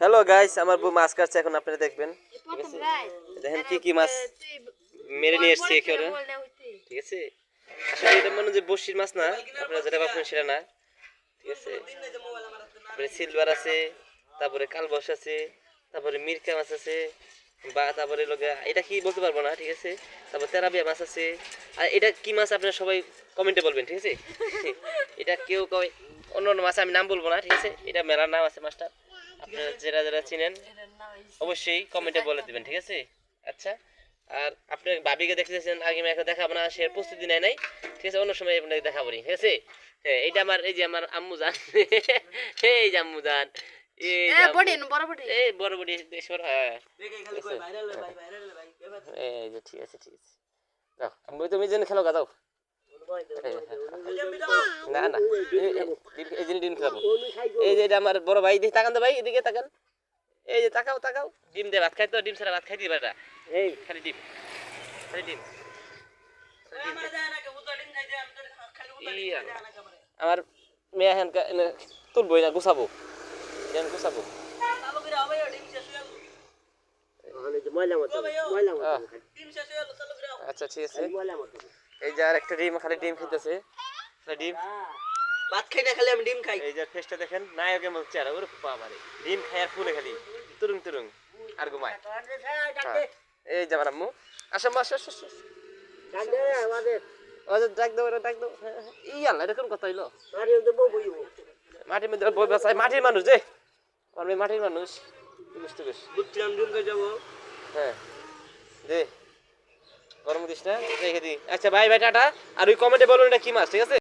Hello guys, আমার বউ মাছ কাটছে, এখন আপনারা দেখবেন। ঠিক আছে, দেখেন কি কি মাছ মেরে নিয়ে এসছে এখানে। ঠিক আছে, আসলে এটা মনে হয় যে বড়শির মাছ না, আপনারা যেটা ভাবছেন সেটা না। ঠিক আছে, তারপরে সিলভার আছে, তারপরে কালবাউস আছে, তারপরে মিরকা মাছ আছে, বা তারপরে লোকে এটা কি বলতে পারবো না। ঠিক আছে, তারপর তেরাবিয়া মাছ আছে। আর এটা কি মাছ আপনারা সবাই কমেন্টে বলবেন। ঠিক আছে, এটা কেউ কয় অন্য অন্য মাছ, আমি নাম বলবো না। ঠিক আছে, এটা মেলার নাম আছে মাছটা, আপনারা যারা যারা চিনেন অবশ্যই কমেন্টে বলে দিবেন। ঠিক আছে, আচ্ছা। আর আপনার ভাবিকে দেখতেছেন, আগে আমি একটা দেখাবো না, সে প্রস্তুতি নেয় নাই। ঠিক আছে, অন্য সময় আপনাকে দেখাবো নি। ঠিক আছে, হ্যাঁ, এইটা আমার, এই যে আমার আম্মু জান, এই যে আম্মু জান, এই যে এই বড় বড়ি দেশর। হ্যাঁ, এই যে ঠিক আছে, ঠিক আছে, যাও আম্মু, তুমি যেন খেলো গা, যাও। না না, এই যে ডিম খেলাবো। এই যে এটা আমার বড় ভাই, দেখি তাকান তো ভাই, এদিকে তাকান। এই যে তাকাও তাকাও, ডিম দিয়ে ভাত খাই তো, ডিম ছাড়া ভাত খাই দিবা এটা। এই খালি ডিম, খালি ডিম, আমার মেয়ে হ্যান তুলবই না, গুছাবো, গুছাবো। আচ্ছা ঠিক আছে, এই যে আর একটা ডিম, খালি ডিম খেতেছে, ডিম ভাত খাই না, খালি আমি ডিম খাই। এই যে ফেসটা দেখেন, নায়কের মতো চেহারা, ওরে বাবারে, ডিম খাই আর ফুলে খালি তুরুং তুরুং আর ঘুমায়। এই যে আমার আম্মু, আসো আসো আসো, ডাক দাও, ডাক দাও। ইয়াল, এটা কোন কথা হইলো? মাটির মধ্যে বই বাসায়, মাটির মানুষ যে, আমি মাটির মানুষ, বুঝতে পেরেছ? বুঝছিলাম ডিম খাই যাবো। হ্যাঁ, দে গরম দিস না, রেখে দি। আচ্ছা ভাই ভাই, টাটা। আর ওই কমেন্টে বলুন এটা কি মাছ। ঠিক আছে।